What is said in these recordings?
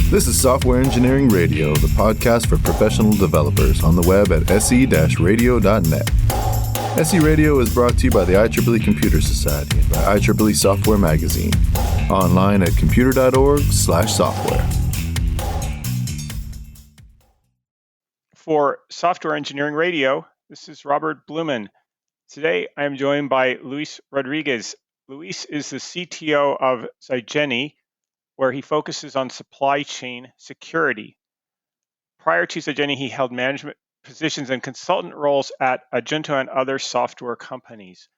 This is Software Engineering Radio, the podcast for professional developers on the web at se-radio.net. SE Radio is brought to you by the IEEE Computer Society and by IEEE Software Magazine. Online at computer.org/software. For Software Engineering Radio, this is Robert Blumen. Today, I am joined by Luis Rodríguez. Luis is the CTO of Zygeny, where he focuses on supply chain security. Prior to Zygeny, he held management positions and consultant roles at Agento and other software companies.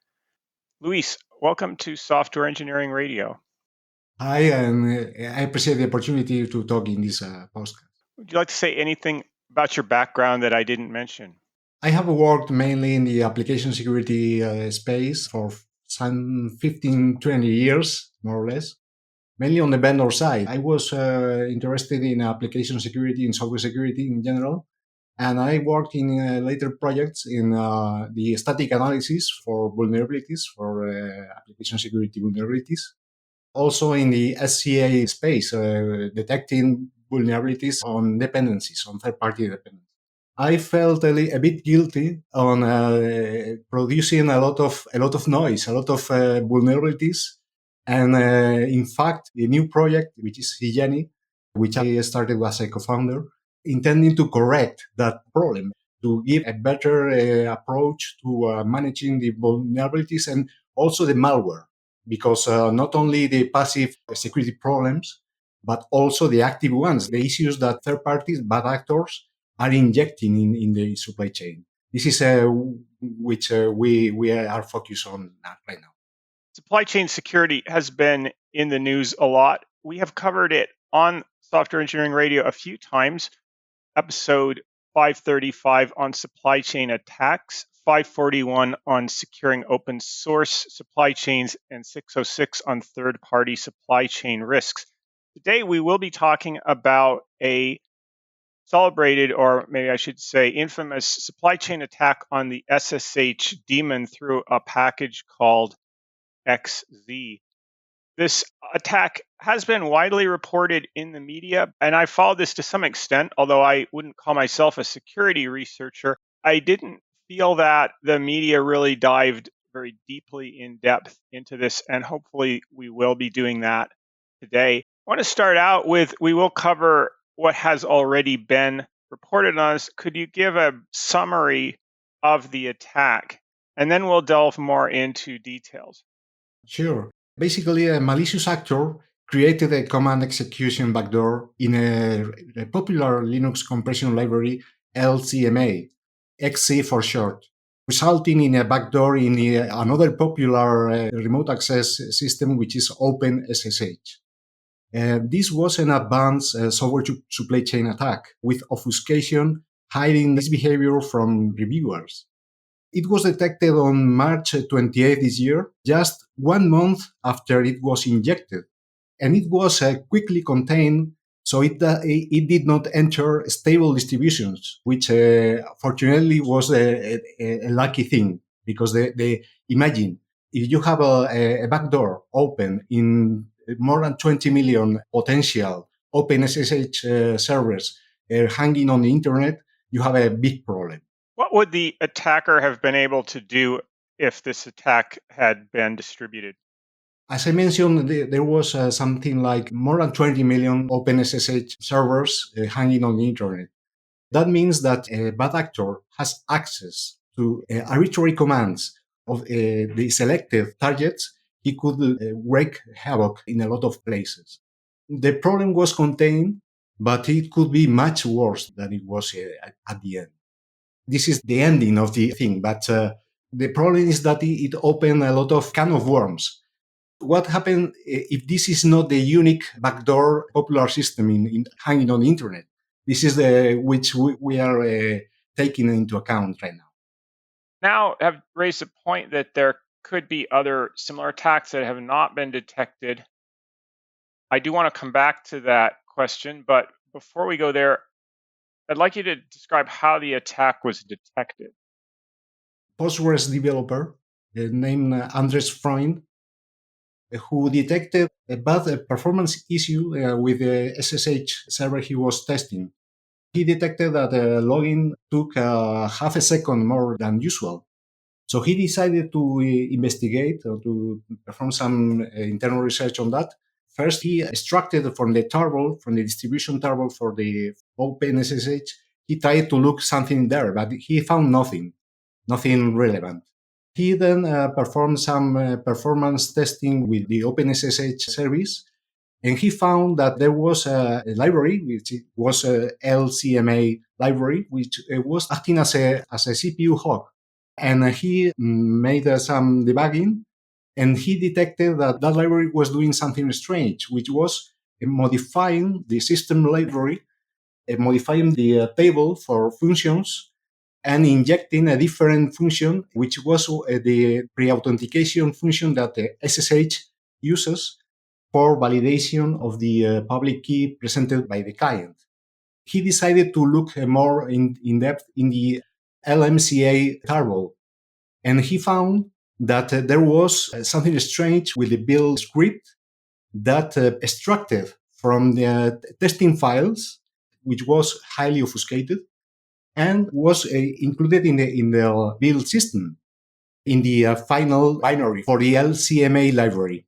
Luis, welcome to Software Engineering Radio. Hi, and I appreciate the opportunity to talk in this podcast. Would you like to say anything about your background that I didn't mention? I have worked mainly in the application security space for some 15-20 years, more or less, mainly on the vendor side. I was interested in application security and software security in general, and I worked in later projects in the static analysis for vulnerabilities, for application security vulnerabilities. Also in the SCA space, detecting vulnerabilities on dependencies, on third-party dependencies. I felt a bit guilty on producing a lot of noise, a lot of vulnerabilities, and in fact, the new project, which is Zygeny, which I started as a co-founder, intending to correct that problem, to give a better approach to managing the vulnerabilities and also the malware, because not only the passive security problems, but also the active ones, the issues that third parties, bad actors, are injecting in the supply chain. This is which we are focused on right now. Supply chain security has been in the news a lot. We have covered it on Software Engineering Radio a few times. Episode 535 on supply chain attacks, 541 on securing open source supply chains, and 606 on third-party supply chain risks. Today, we will be talking about a celebrated, or maybe I should say infamous, supply chain attack on the SSH daemon through a package called XZ. This attack has been widely reported in the media, and I followed this to some extent, although I wouldn't call myself a security researcher. I didn't feel that the media really dived very deeply in depth into this, and hopefully we will be doing that today. I want to start out with, we will cover what has already been reported on us. Could you give a summary of the attack? And then we'll delve more into details. Sure. Basically, a malicious actor created a command execution backdoor in a popular Linux compression library, LCMA, XC for short, resulting in a backdoor in another popular remote access system, which is OpenSSH. This was an advanced software supply chain attack with obfuscation hiding this behavior from reviewers. It was detected on March 28 this year, just 1 month after it was injected, and it was quickly contained, so it did not enter stable distributions, which fortunately was a lucky thing, because imagine if you have a backdoor open in more than 20 million potential OpenSSH servers hanging on the internet, you have a big problem. What would the attacker have been able to do if this attack had been distributed? As I mentioned, there was something like more than 20 million OpenSSH servers hanging on the internet. That means that a bad actor has access to arbitrary commands of the selected targets. He could wreak havoc in a lot of places. The problem was contained, but it could be much worse than it was at the end. This is the ending of the thing, but the problem is that it opened a lot of can of worms. What happened if this is not the unique backdoor popular system in hanging on the internet? This is which we are taking into account right now. Now have raised a point that there could be other similar attacks that have not been detected. I do want to come back to that question, but before we go there, I'd like you to describe how the attack was detected. Postgres developer named Andres Freund who detected a bad performance issue with the SSH server he was testing. He detected that login took half a second more than usual. So he decided to investigate or to perform some internal research on that. First, he extracted from the tarball, from the distribution tarball for the OpenSSH, he tried to look something there, but he found nothing relevant. He then performed some performance testing with the OpenSSH service, and he found that there was a library, which was a LCMA library, which was acting as a CPU hog. And he made some debugging, and he detected that that library was doing something strange, which was modifying the system library, modifying the table for functions, and injecting a different function, which was the pre-authentication function that the SSH uses for validation of the public key presented by the client. He decided to look more in depth in the LMCA tarball, and he found that there was something strange with the build script that extracted from the testing files, which was highly obfuscated, and was included in the build system, in the final binary for the LCMA library.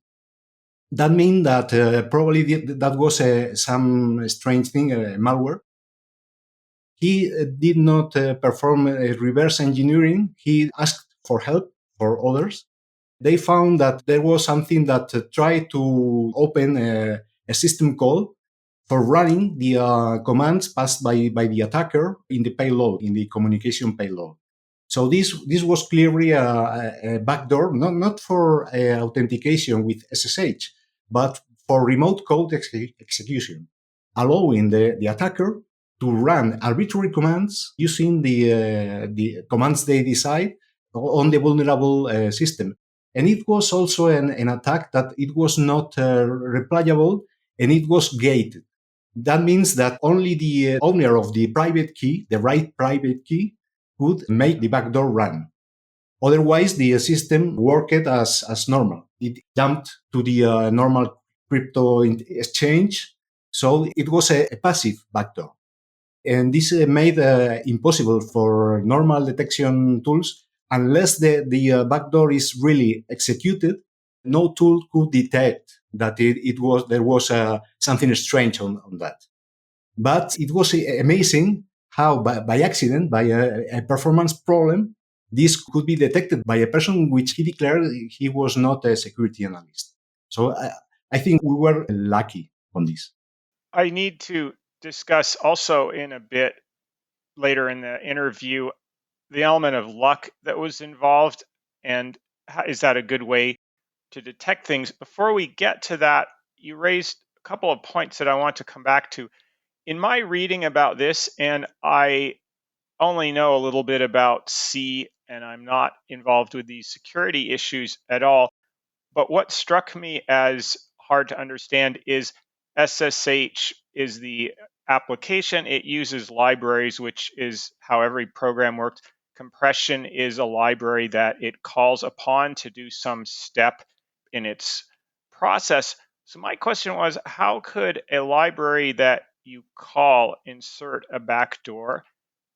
That means that probably that was some strange thing, malware. He did not perform reverse engineering. He asked for help for others. They found that there was something that tried to open a system call for running the commands passed by the attacker in the payload, in the communication payload. So this was clearly a backdoor, not for authentication with SSH, but for remote code execution, allowing the attacker to run arbitrary commands using the commands they decide on the vulnerable system. And it was also an attack that it was not replayable, and it was gated. That means that only the owner of the private key, the right private key, could make the backdoor run. Otherwise, the system worked as normal. It jumped to the normal crypto exchange. So it was a passive backdoor. And this made impossible for normal detection tools. Unless the backdoor is really executed, no tool could detect that there was something strange on that. But it was amazing how, by accident, by a performance problem, this could be detected by a person which he declared he was not a security analyst. So I think we were lucky on this. I need to discuss also in a bit later in the interview the element of luck that was involved, and is that a good way to detect things? Before we get to that, you raised a couple of points that I want to come back to. In my reading about this, and I only know a little bit about C, and I'm not involved with these security issues at all, but what struck me as hard to understand is SSH is the application. It uses libraries, which is how every program works. Compression is a library that it calls upon to do some step in its process. So my question was, how could a library that you call insert a backdoor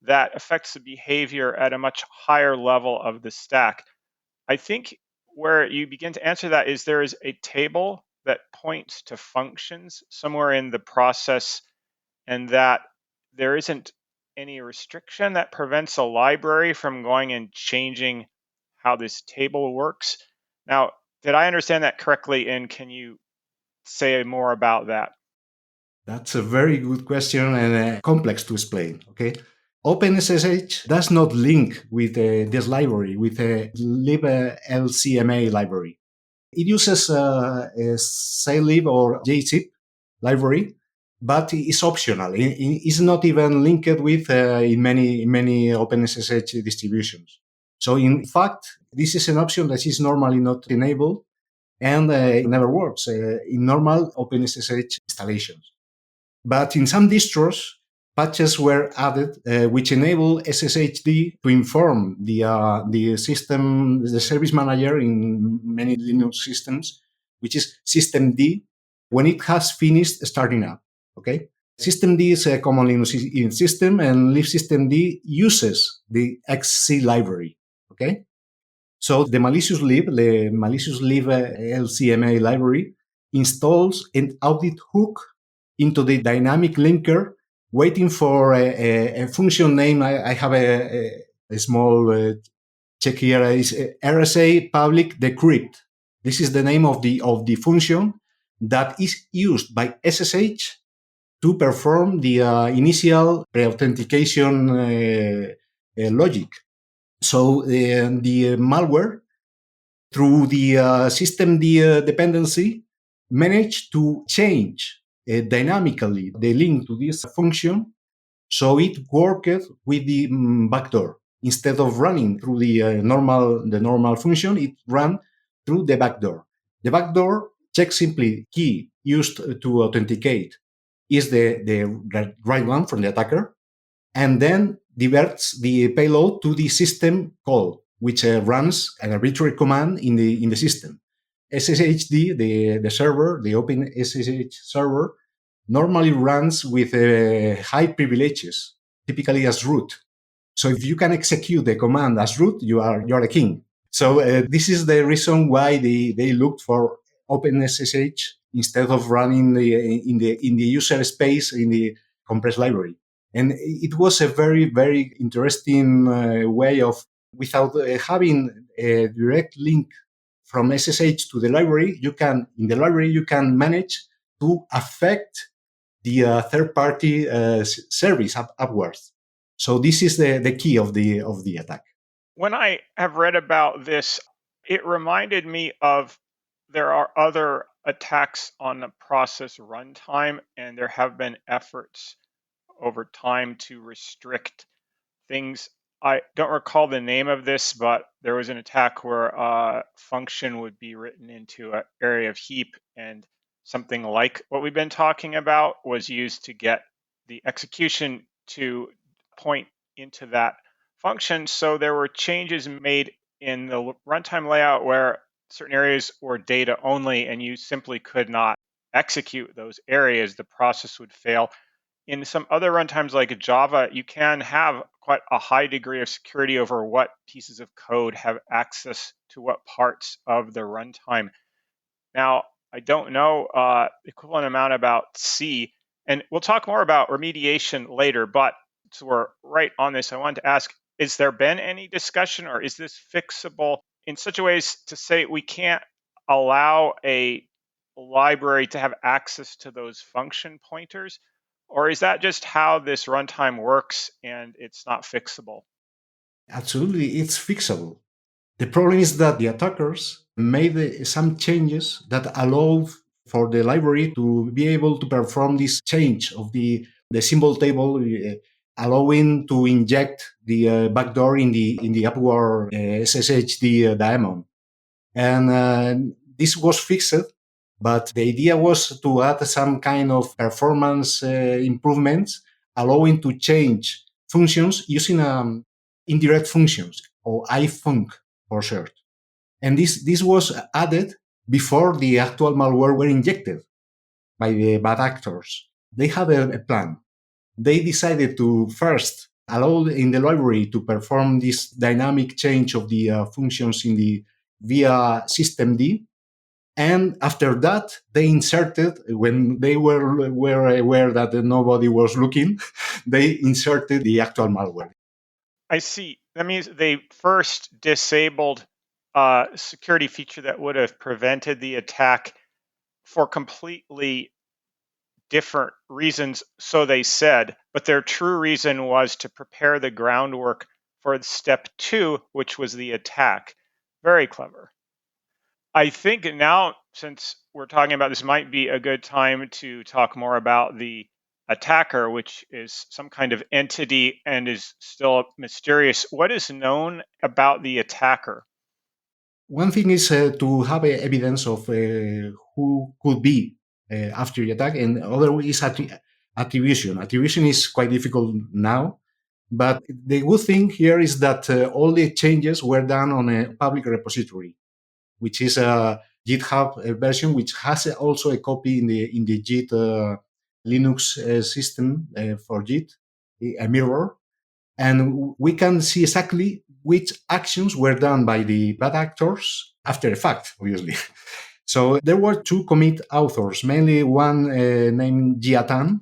that affects the behavior at a much higher level of the stack? I think where you begin to answer that is there is a table that points to functions somewhere in the process, and that there isn't any restriction that prevents a library from going and changing how this table works. Now, did I understand that correctly? And can you say more about that? That's a very good question and complex to explain. Okay, OpenSSH does not link with this library, with a liblcma library. It uses a sclib or gzip library, but it's optional. It's not even linked with in many OpenSSH distributions. So in fact, this is an option that is normally not enabled, and it never works in normal OpenSSH installations. But in some distros, patches were added which enable SSHD to inform the system, the service manager in many Linux systems, which is systemd, when it has finished starting up. Okay, systemd is commonly in system, and libsystemd uses the XC library. Okay, so the malicious lib LCMA library installs an audit hook into the dynamic linker, waiting for a function name. I have a small check here. Is RSA public decrypt. This is the name of the function that is used by SSH to perform the initial pre-authentication logic. So the malware, through the systemd dependency, managed to change dynamically the link to this function, so it worked with the backdoor. Instead of running through the normal function, it ran through the backdoor. The backdoor checks simply key used to authenticate is the right one from the attacker, and then diverts the payload to the system call, which runs an arbitrary command in the system. SSHD, the server, the OpenSSH server, normally runs with high privileges, typically as root. So if you can execute the command as root, you're a king. So this is the reason why they looked for OpenSSH instead of running in the user space in the compressed library. And it was a very, very interesting way of, without having a direct link from SSH to the library, you can manage to affect the third-party service upwards. So this is the key of the attack. When I have read about this, it reminded me of there are other attacks on the process runtime, and there have been efforts over time to restrict things. I don't recall the name of this, but there was an attack where a function would be written into an area of heap, and something like what we've been talking about was used to get the execution to point into that function. So there were changes made in the runtime layout where certain areas were data only, and you simply could not execute those areas. The process would fail. In some other runtimes like Java, you can have quite a high degree of security over what pieces of code have access to what parts of the runtime. Now, I don't know equivalent amount about C, and we'll talk more about remediation later, but so we're right on this. I wanted to ask, is there been any discussion, or is this fixable in such a way as to say we can't allow a library to have access to those function pointers? Or is that just how this runtime works and it's not fixable? Absolutely, it's fixable. The problem is that the attackers made some changes that allow for the library to be able to perform this change of the symbol table, allowing to inject the backdoor in the upward SSH daemon. And this was fixed, but the idea was to add some kind of performance improvements, allowing to change functions using indirect functions, or ifunc for short. And this was added before the actual malware were injected by the bad actors. They had a plan. They decided to first allow in the library to perform this dynamic change of the functions in the via systemd. And after that, they inserted, when they were aware that nobody was looking, they inserted the actual malware. I see. That means they first disabled a security feature that would have prevented the attack for completely different reasons, so they said, but their true reason was to prepare the groundwork for step 2, which was the attack. Very clever. I think now, since we're talking about this, might be a good time to talk more about the attacker, which is some kind of entity and is still mysterious. What is known about the attacker? One thing is to have evidence of who could be after the attack, and other is attribution. Attribution is quite difficult now, but the good thing here is that all the changes were done on a public repository, which is GitHub version, which has also a copy in the Git Linux system for Git, a mirror, and we can see exactly which actions were done by the bad actors after the fact, obviously. So there were two commit authors, mainly one named Jia Tan.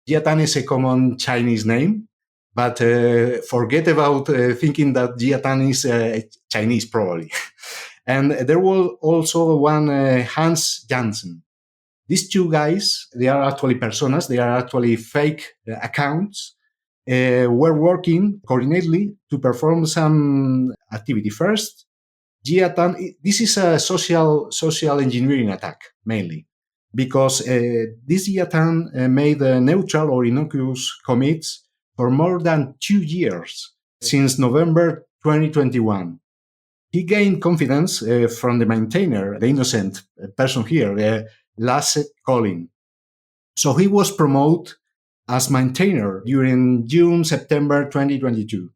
Jia Tan is a common Chinese name, but forget about thinking that Jia Tan is Chinese, probably. And there was also one Hans Jansen. These two guys, they are actually personas, they are actually fake accounts, were working coordinately to perform some activity. First, Jia Tan, this is a social engineering attack, mainly, because this Jia Tan made neutral or innocuous commits for more than 2 years, since November 2021. He gained confidence from the maintainer, the innocent person here, Lasse Collin. So he was promoted as maintainer during June-September 2022.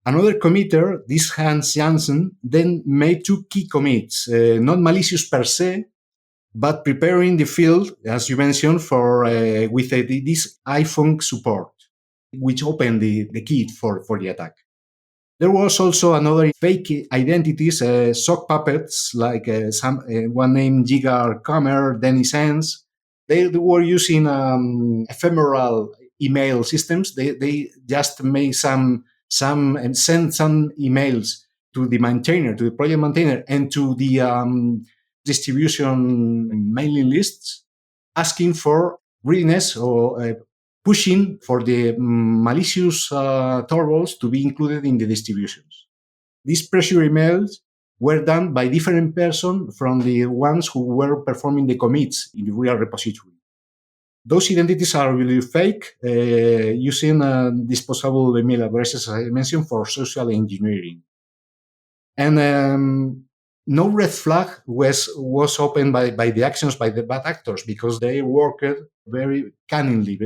Another committer, this Hans Jansen, then made two key commits, not malicious per se, but preparing the field, as you mentioned, for with this iPhone support, which opened the key for the attack. There was also another fake identities, sock puppets, like one named Jigar Kamer, Dennis Hans. They were using ephemeral email systems. They just made some and sent some emails to the maintainer, to the project maintainer, and to the distribution mailing lists, asking for readiness or pushing for the malicious tarbals to be included in the distributions. These pressure emails were done by different persons from the ones who were performing the commits in the real repository. Those identities are really fake, using disposable email addresses, as I mentioned, for social engineering. And no red flag was opened by the actions by the bad actors, because they worked very cunningly,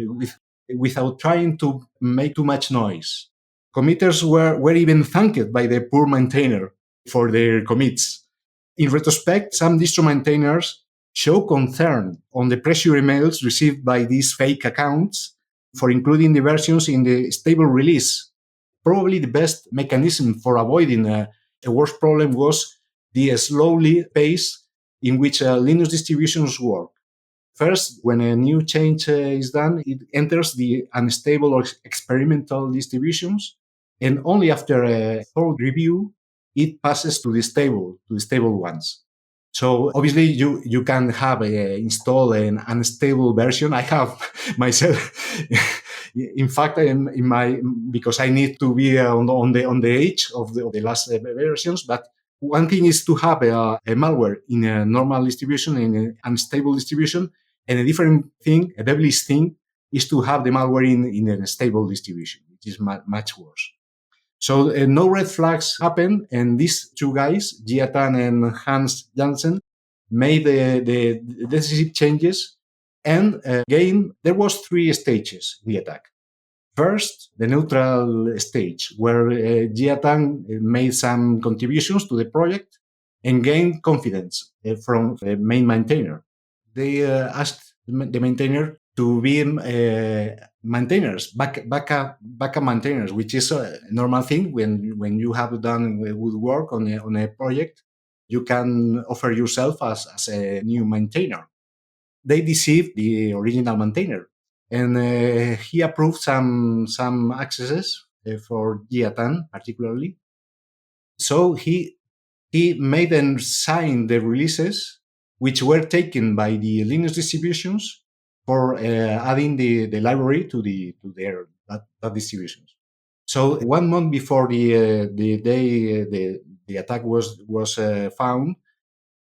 without trying to make too much noise. Committers were even thanked by the poor maintainer for their commits. In retrospect, some distro maintainers show concern on the pressure emails received by these fake accounts for including the versions in the stable release. Probably the best mechanism for avoiding a worse problem was the slowly pace in which Linux distributions work. First, when a new change is done, it enters the unstable or experimental distributions, and only after a thorough review, it passes to the stable ones. So obviously, you can have install an unstable version. I have myself. In fact, because I need to be on the edge of the last versions, but one thing is to have a malware in a normal distribution, in an unstable distribution, and a different thing, a devilish thing, is to have the malware in a stable distribution, which is much worse. So no red flags happened, and these two guys, Jia Tan and Hans Jansen, made the decisive changes. And again, there was 3 stages in the attack. First, the neutral stage, where Jia Tan made some contributions to the project and gained confidence from the main maintainer. They asked the maintainer to be maintainers, backup maintainers, which is a normal thing when you have done good work on a project. You can offer yourself as a new maintainer. They deceived the original maintainer, and he approved some accesses for Jia Tan particularly. So he made them sign the releases, which were taken by the Linux distributions for adding the library to their distributions. So 1 month before the day the attack was found,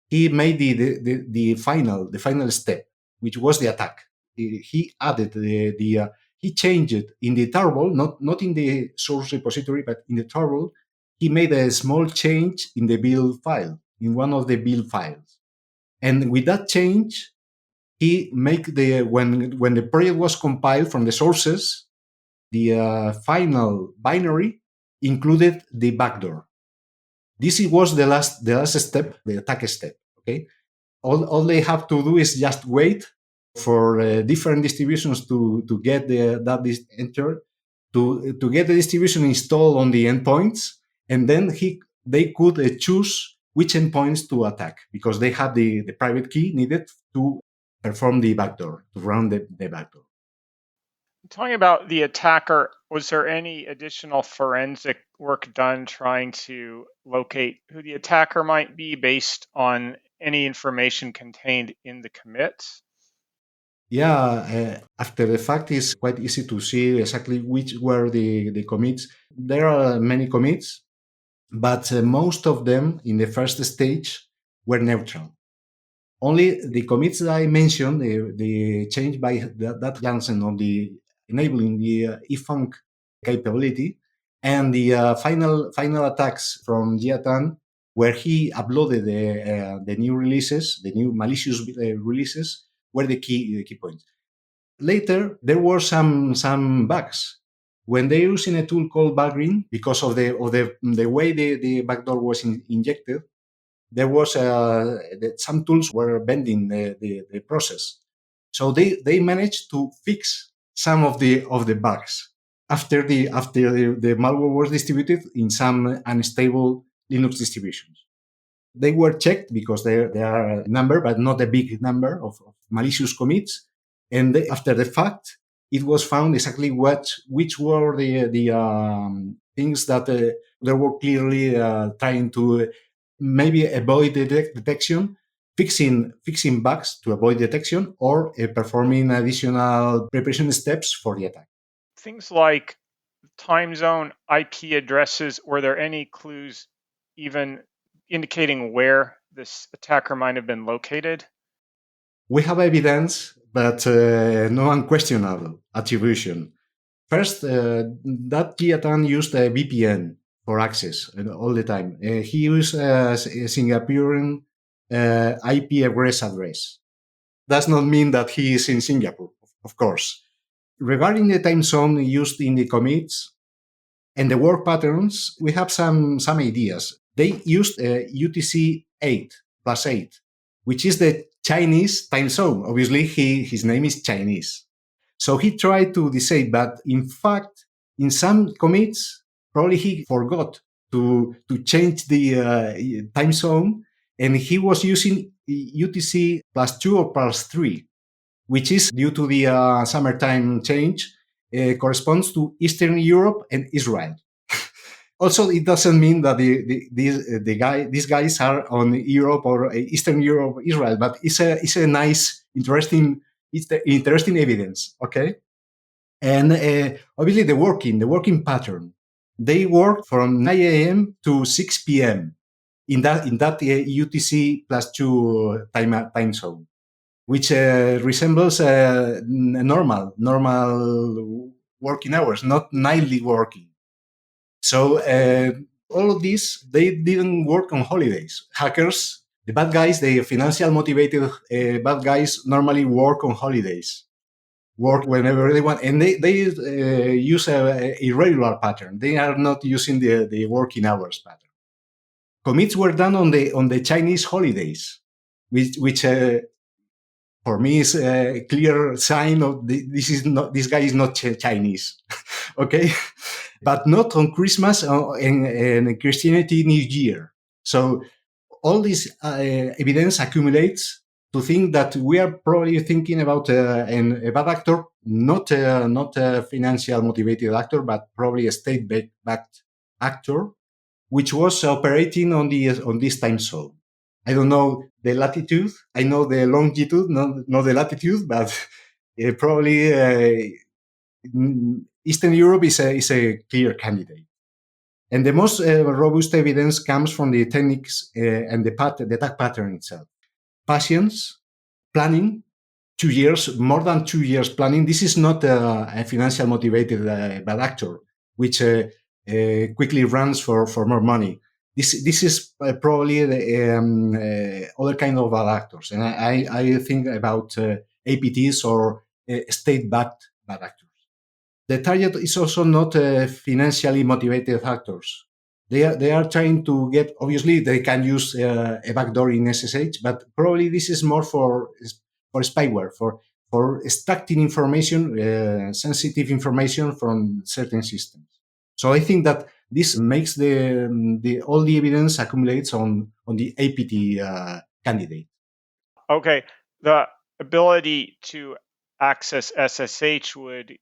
he made the final step, which was the attack. He added he changed it in the tarball, not in the source repository, but in the tarball. He made a small change in the build file, in one of the build files, and with that change, he make when the project was compiled from the sources, the final binary included the backdoor. This was the last step, the attack step. Okay, All they have to do is just wait for different distributions to get entered, to get the distribution installed on the endpoints, and then they could choose which endpoints to attack because they have the private key needed to perform the backdoor, to run the backdoor. Talking about the attacker, was there any additional forensic work done trying to locate who the attacker might be based on any information contained in the commits? Yeah, after the fact, it's quite easy to see exactly which were the commits. There are many commits, but most of them in the first stage were neutral. Only the commits that I mentioned, the change by that Jansen on the enabling the eFunk capability, and the final attacks from Jia Tan, where he uploaded the new releases, the new malicious releases, were the key points. Later, there were some bugs when they're using a tool called Backgreen because of the way the backdoor was injected. There was some tools were bending the process, so they managed to fix some of the bugs after the malware was distributed in some unstable Linux distributions. They were checked because there are a number, but not a big number of malicious commits. And after the fact, it was found exactly which were the things that they were clearly trying to maybe avoid detection, fixing bugs to avoid detection, or performing additional preparation steps for the attack. Things like time zone, IP addresses, were there any clues even indicating where this attacker might have been located? We have evidence, but no unquestionable attribution. First, that Jia Tan used a VPN for access all the time. He used a Singaporean IP address. Does not mean that he is in Singapore, of course. Regarding the time zone used in the commits and the work patterns, we have some ideas. They used UTC 8 plus 8, which is the Chinese time zone. Obviously, his name is Chinese. So he tried to decide, but in fact, in some commits, probably he forgot to change the time zone, and he was using UTC plus 2 or plus 3, which is due to the summertime change, corresponds to Eastern Europe and Israel. Also, it doesn't mean that these guys are on Europe or Eastern Europe, Israel, but it's a nice, interesting evidence. Okay, and obviously the working pattern. They work from 9 a.m. to 6 p.m. in that UTC plus 2 time zone, which resembles normal working hours, not nightly working. So all of this, they didn't work on holidays. Hackers, the bad guys, the financial motivated bad guys normally work on holidays, work whenever they want, and they use a irregular pattern. They are not using the working hours pattern. Commits were done on the Chinese holidays, which for me is a clear sign of this guy is not Chinese. Okay. But not on Christmas and Christianity New Year. So all this evidence accumulates to think that we are probably thinking about a bad actor, not a financial motivated actor, but probably a state-backed actor, which was operating on this time zone. I don't know the latitude. I know the longitude, not the latitude, but probably Eastern Europe is a clear candidate. And the most robust evidence comes from the techniques and the attack pattern itself. Patience, planning, 2 years, more than 2 years planning. This is not a financial motivated bad actor, which quickly runs for more money. This is probably the other kind of bad actors. And I think about APTs or state-backed bad actors. The target is also not financially motivated actors. They are trying to get. Obviously, they can use a backdoor in SSH, but probably this is more for spyware, for extracting information, sensitive information from certain systems. So I think that this makes the all the evidence accumulates on the APT candidate. Okay, the ability to access SSH would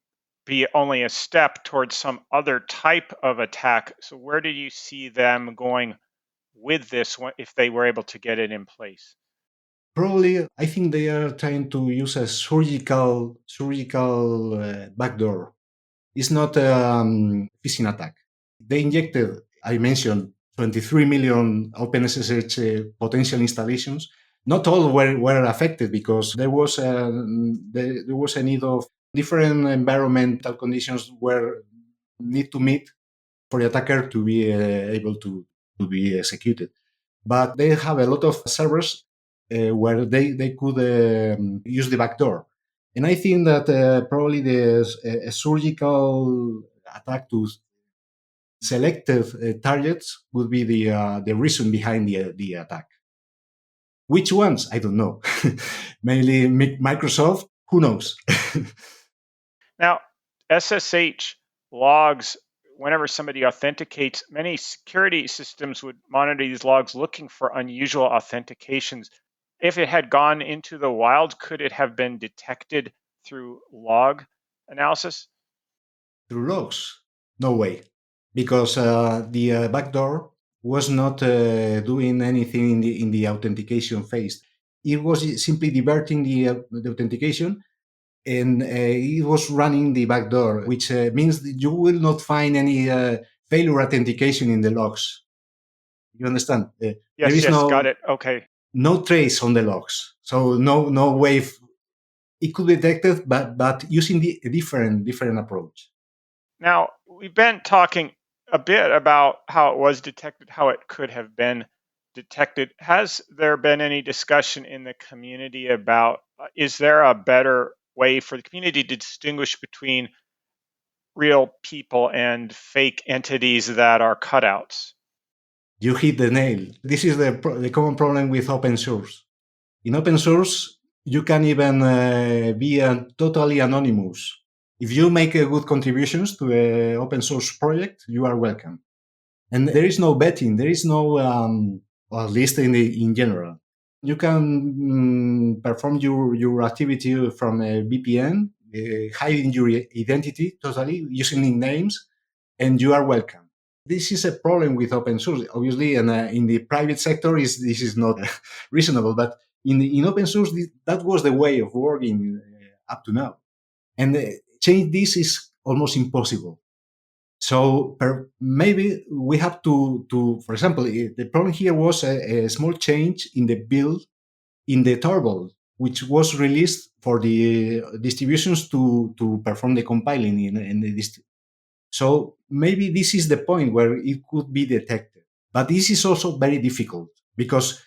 be only a step towards some other type of attack. So where did you see them going with this if they were able to get it in place? Probably, I think they are trying to use a surgical backdoor. It's not a phishing attack. They injected, I mentioned, 23 million OpenSSH potential installations. Not all were affected because there was a need of different environmental conditions where need to meet for the attacker to be able to be executed. But they have a lot of servers where they could use the backdoor. And I think that probably a surgical attack to selected targets would be the reason behind the attack. Which ones? I don't know. Mainly Microsoft. Who knows? Now, SSH logs, whenever somebody authenticates, many security systems would monitor these logs looking for unusual authentications. If it had gone into the wild, could it have been detected through log analysis? Through logs? No way. Because the backdoor was not doing anything in the authentication phase. It was simply diverting the authentication, and it was running the backdoor, which means that you will not find any failure authentication in the logs. You understand? There is Yes, got it. Okay. no trace on the logs, so no way. It could be detected, but using a different approach. Now, we've been talking a bit about how it was detected, how it could have been detected. Has there been any discussion in the community about is there a better way for the community to distinguish between real people and fake entities that are cutouts? You hit the nail. This is the common problem with open source. In open source, you can even be totally anonymous. If you make good contributions to an open source project, you are welcome. And there is no betting. There is no, or at least in general. You can perform your activity from a VPN, hiding your identity totally, using nicknames, and you are welcome. This is a problem with open source, obviously, and in the private sector, this is not reasonable. But in open source, that was the way of working up to now, and change this is almost impossible. So maybe we have to, for example, the problem here was a small change in the build in the tarball, which was released for the distributions to perform the compiling in the so maybe this is the point where it could be detected. But this is also very difficult because,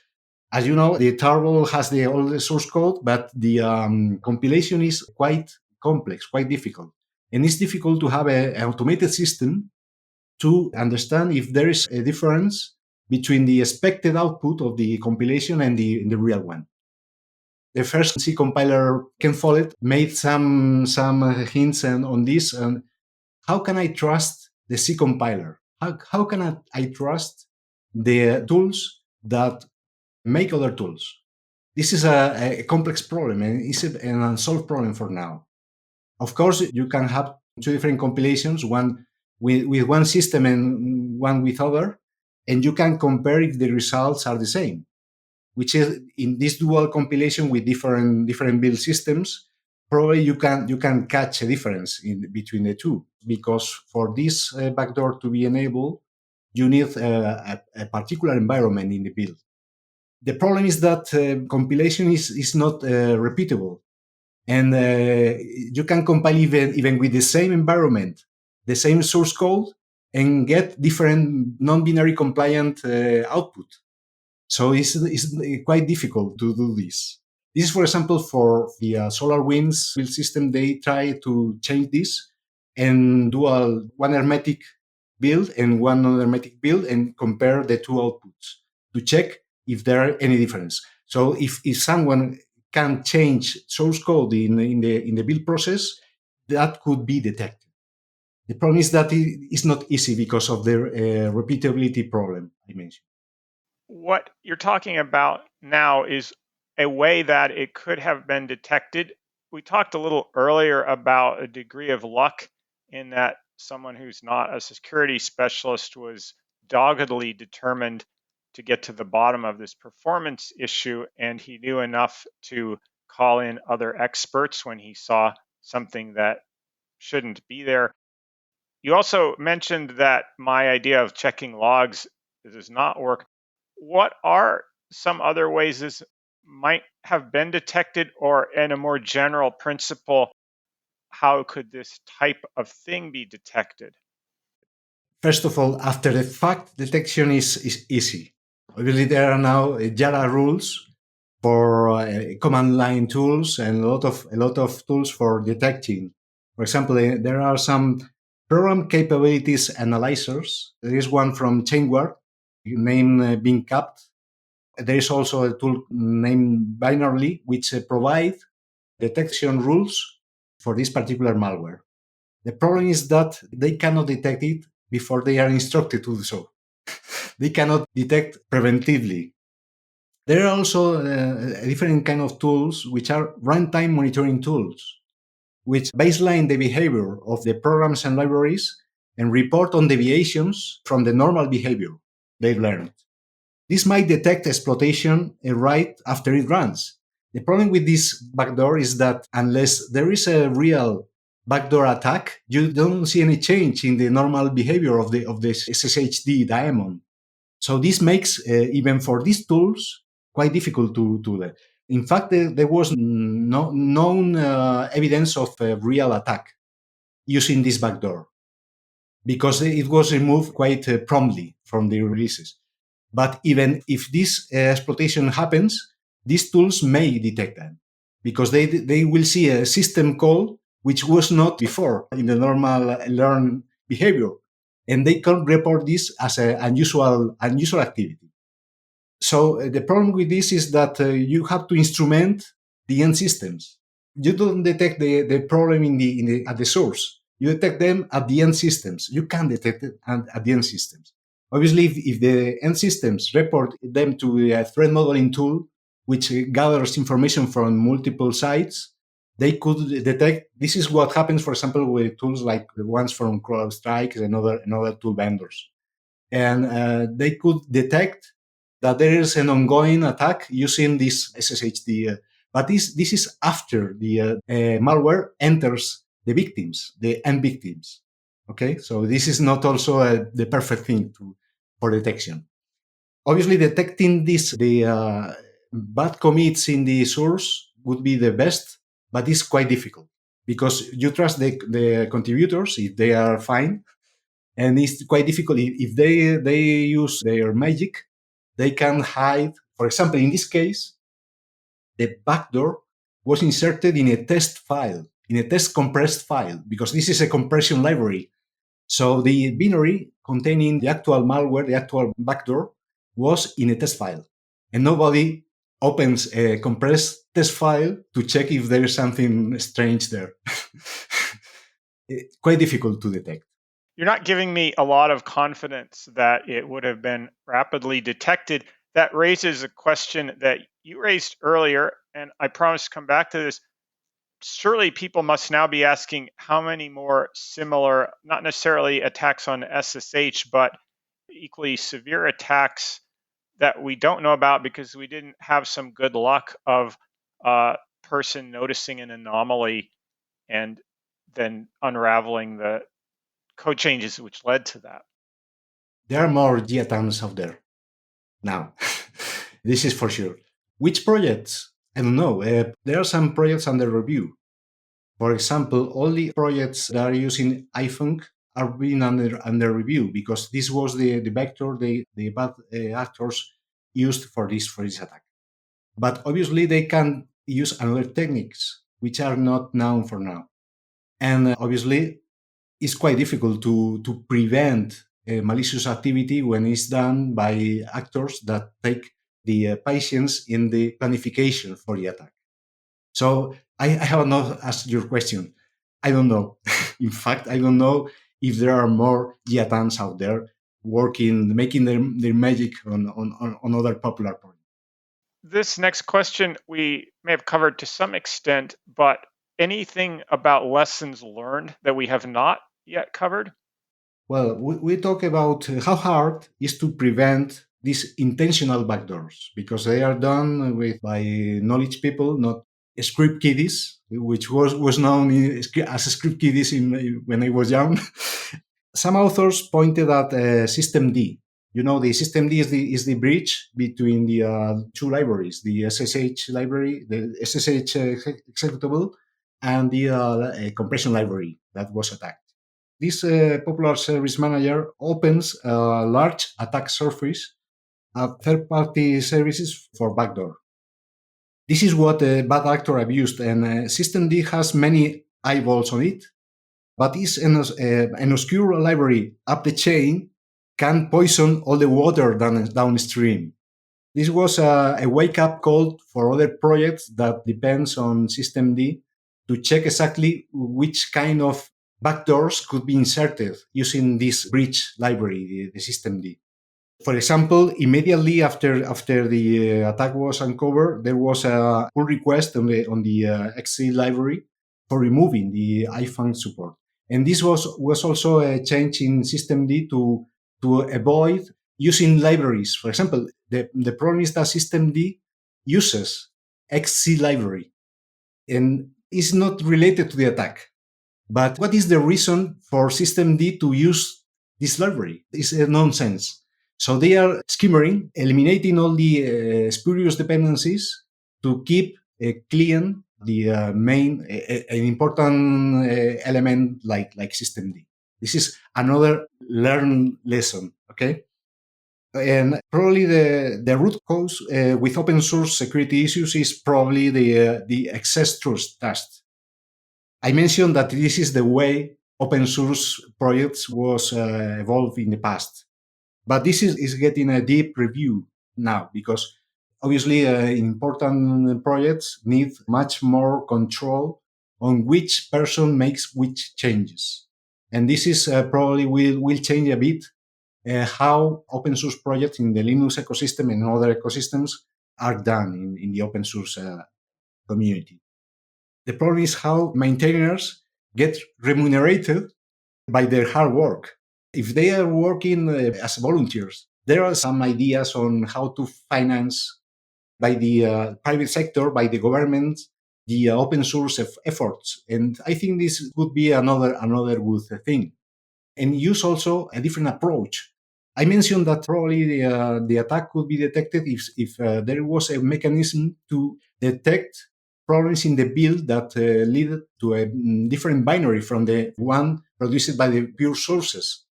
as you know, the tarball has all the source code, but the compilation is quite complex, quite difficult. And it's difficult to have an automated system to understand if there is a difference between the expected output of the compilation and the real one. The first C compiler, Ken Follett, made some hints on this. And how can I trust the C compiler? How can I trust the tools that make other tools? This is a complex problem, and it's an unsolved problem for now. Of course, you can have two different compilations, one with one system and one with other, and you can compare if the results are the same, which is in this dual compilation with different build systems. Probably you can catch a difference between the two, because for this backdoor to be enabled, you need a particular environment in the build. The problem is that compilation is not repeatable, and you can compile even with the same environment, the same source code, and get different non-binary compliant output. So it's quite difficult to do this. This is, for example, for the SolarWinds build system. They try to change this and do one hermetic build and one non-hermetic build and compare the two outputs to check if there are any difference. So if someone can change source code in the build process, that could be detected. The problem is that it's not easy because of the repeatability problem I mentioned. What you're talking about now is a way that it could have been detected. We talked a little earlier about a degree of luck in that someone who's not a security specialist was doggedly determined to get to the bottom of this performance issue, and he knew enough to call in other experts when he saw something that shouldn't be there. You also mentioned that my idea of checking logs does not work. What are some other ways this might have been detected, or in a more general principle, how could this type of thing be detected? First of all, after the fact detection is easy. Obviously, there are now Java rules for command line tools and a lot of tools for detecting. For example, there are some program capabilities analyzers. There is one from Chainware named being capped. There is also a tool named Binarly, which provide detection rules for this particular malware. The problem is that they cannot detect it before they are instructed to do so. They cannot detect preventively. There are also different kind of tools which are runtime monitoring tools, which baseline the behavior of the programs and libraries and report on deviations from the normal behavior they've learned. This might detect exploitation right after it runs. The problem with this backdoor is that unless there is a real backdoor attack, you don't see any change in the normal behavior of the SSH daemon. So this makes even for these tools quite difficult to do that. In fact, there was no known evidence of a real attack using this backdoor because it was removed quite promptly from the releases. But even if this exploitation happens, these tools may detect them because they will see a system call which was not before in the normal learned behavior. And they can report this as an unusual activity. So the problem with this is that you have to instrument the end systems. You don't detect the problem at the source. You detect them at the end systems. You can detect it at the end systems. Obviously, if the end systems report them to a threat modeling tool, which gathers information from multiple sites, they could detect. This is what happens, for example, with tools like the ones from CrowdStrike and other tool vendors. And they could detect that there is an ongoing attack using this SSH. But this is after the malware enters the victims, the end victims. Okay, so this is not also the perfect thing for detection. Obviously, detecting the bad commits in the source would be the best, but it's quite difficult because you trust the contributors if they are fine, and it's quite difficult if they use their magic. They can hide. For example, in this case, the backdoor was inserted in a test file, in a test compressed file, because this is a compression library. So the binary containing the actual malware, the actual backdoor, was in a test file. And nobody opens a compressed test file to check if there is something strange there. It's quite difficult to detect. You're not giving me a lot of confidence that it would have been rapidly detected. That raises a question that you raised earlier, and I promise to come back to this. Surely people must now be asking how many more similar, not necessarily attacks on SSH, but equally severe attacks that we don't know about because we didn't have some good luck of a person noticing an anomaly and then unraveling the code changes which led to that. There are more Jia Tans out there now. This is for sure. Which projects? I don't know. There are some projects under review. For example, all the projects that are using iFunk are being under review because this was the vector the bad actors used for this attack. But obviously, they can use another techniques which are not known for now. And obviously, it's quite difficult to prevent malicious activity when it's done by actors that take the patience in the planification for the attack. So I have not asked your question. I don't know. In fact, I don't know if there are more Jia Tans out there working, making their magic on other popular projects. This next question we may have covered to some extent, but anything about lessons learned that we have not yet covered? Well, we talk about how hard is to prevent these intentional backdoors because they are done by knowledge people, not script kiddies, which was known as script kiddies when I was young. Some authors pointed at System D. You know, the System D is the bridge between the two libraries, the SSH library, the SSH executable, and the compression library that was attacked. This popular service manager opens a large attack surface at third-party services for backdoor. This is what a bad actor abused, and Systemd has many eyeballs on it, but is an obscure library up the chain can poison all the water downstream. This was a wake-up call for other projects that depends on Systemd to check exactly which kind of backdoors could be inserted using this bridge library, the Systemd. For example, immediately after the attack was uncovered, there was a pull request on the XC library for removing the iFunc support, and this was also a change in Systemd to avoid using libraries. For example, the problem is that Systemd uses XC library and is not related to the attack. But what is the reason for Systemd to use this library? It's a nonsense. So they are skimmering, eliminating all the spurious dependencies to keep clean the main, an important element like Systemd. This is another learned lesson, okay? And probably the root cause with open source security issues is probably the excess trust test. I mentioned that this is the way open source projects was evolved in the past. But this is getting a deep review now because obviously important projects need much more control on which person makes which changes. And this is probably will change a bit how open source projects in the Linux ecosystem and other ecosystems are done in the open source community. The problem is how maintainers get remunerated by their hard work. If they are working as volunteers, there are some ideas on how to finance by the private sector, by the government, the open source efforts. And I think this would be another good thing. And use also a different approach. I mentioned that probably the attack could be detected if there was a mechanism to detect problems in the build that lead to a different binary from the one produced by the pure sources.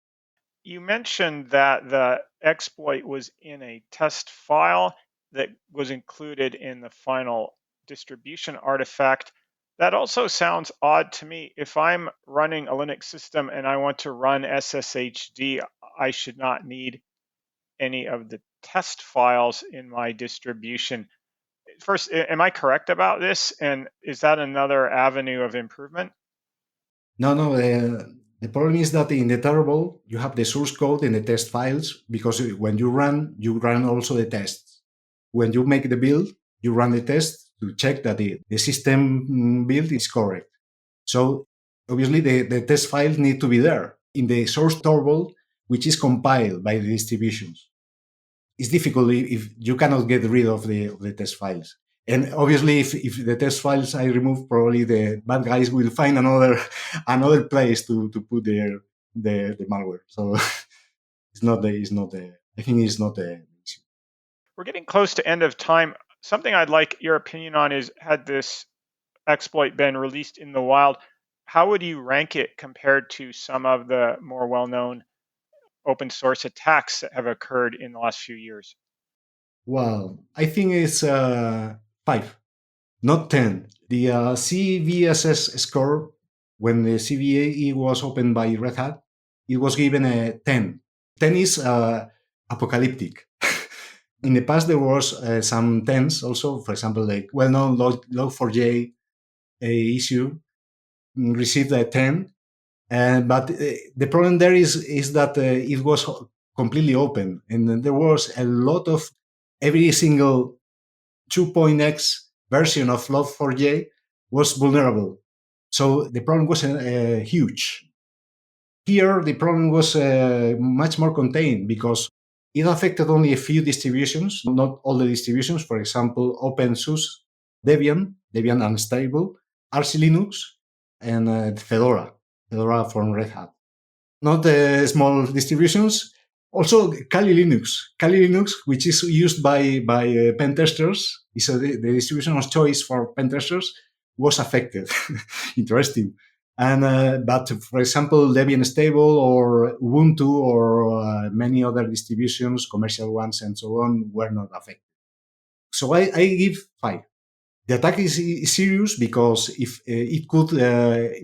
You mentioned that the exploit was in a test file that was included in the final distribution artifact. That also sounds odd to me. If I'm running a Linux system and I want to run SSHD, I should not need any of the test files in my distribution. First, am I correct about this? And is that another avenue of improvement? No. The problem is that in the tarball, you have the source code and the test files because when you run also the tests. When you make the build, you run the test to check that the system build is correct. So obviously the test files need to be there in the source tarball, which is compiled by the distributions. It's difficult if you cannot get rid of the test files. And obviously, if the test files I remove, probably the bad guys will find another place to put the malware. So it's not the I think it's not the issue. We're getting close to end of time. Something I'd like your opinion on is, had this exploit been released in the wild, how would you rank it compared to some of the more well-known open source attacks that have occurred in the last few years? Well, I think it's 5, not 10. The CVSS score, when the CVE was opened by Red Hat, it was given a 10. 10 is apocalyptic. In the past, there was some 10s also, for example, like well-known log4j issue received a 10. But the problem there is that it was completely open, and there was a lot of every single 2.x version of log4j was vulnerable. So the problem was huge. Here, the problem was much more contained because it affected only a few distributions, not all the distributions. For example, OpenSSH, Debian Unstable, Arch Linux, and Fedora from Red Hat. Not small distributions. Also, Kali Linux, which is used by pen testers, is the distribution of choice for pen testers, was affected. Interesting. And but for example, Debian Stable or Ubuntu or many other distributions, commercial ones and so on, were not affected. So I give 5. The attack is serious because if it could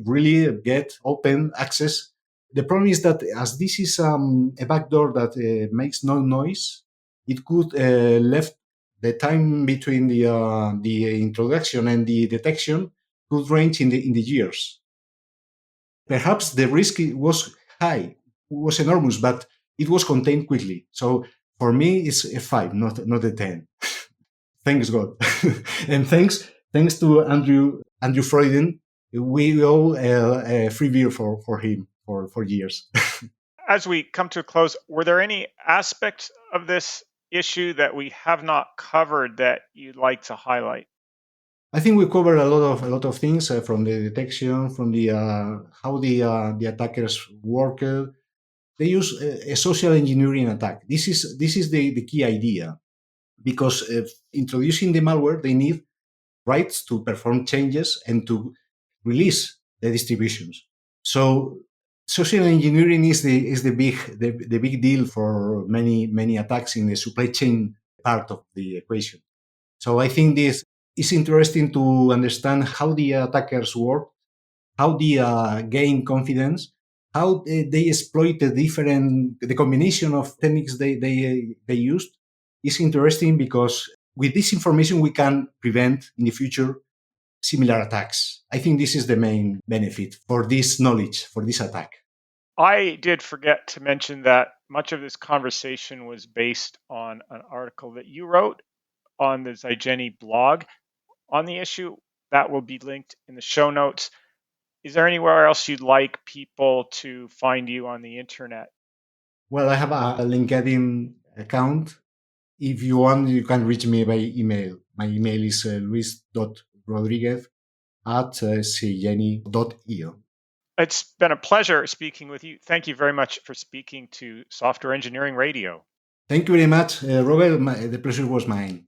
really get open access. The problem is that as this is a backdoor that makes no noise, it could left the time between the introduction and the detection could range in the years. Perhaps the risk was high, was enormous, but it was contained quickly. So for me, it's a 5, not a 10. Thanks God, and thanks to Andrew Freuden. We owe a free beer for him for years. As we come to a close, were there any aspects of this issue that we have not covered that you'd like to highlight? I think we covered a lot of things from the detection, from the how the attackers work. They use a social engineering attack. This is the key idea, because introducing the malware, they need rights to perform changes and to release the distributions. So social engineering is the big deal for many attacks in the supply chain part of the equation. So I think this is interesting to understand how the attackers work, how they gain confidence, how they exploit the combination of techniques they used. Is interesting because with this information we can prevent in the future similar attacks. I think this is the main benefit for this knowledge, for this attack. I did forget to mention that much of this conversation was based on an article that you wrote on the Zygeny blog on the issue. That will be linked in the show notes. Is there anywhere else you'd like people to find you on the internet? Well, I have a LinkedIn account. If you want, you can reach me by email. My email is luis.rodriguez@zygeny.io. It's been a pleasure speaking with you. Thank you very much for speaking to Software Engineering Radio. Thank you very much, Robert. The pleasure was mine.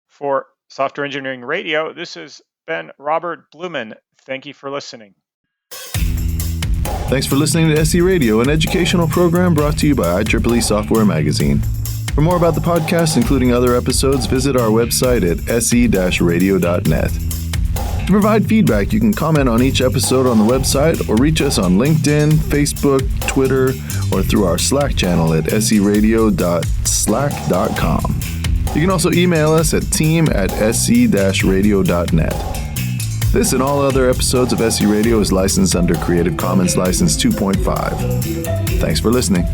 For Software Engineering Radio, this has been Robert Blumen. Thank you for listening. Thanks for listening to SE Radio, an educational program brought to you by IEEE Software Magazine. For more about the podcast, including other episodes, visit our website at se-radio.net. To provide feedback, you can comment on each episode on the website or reach us on LinkedIn, Facebook, Twitter, or through our Slack channel at seradio.slack.com. You can also email us at team@se-radio.net. This and all other episodes of SE Radio is licensed under Creative Commons License 2.5. Thanks for listening.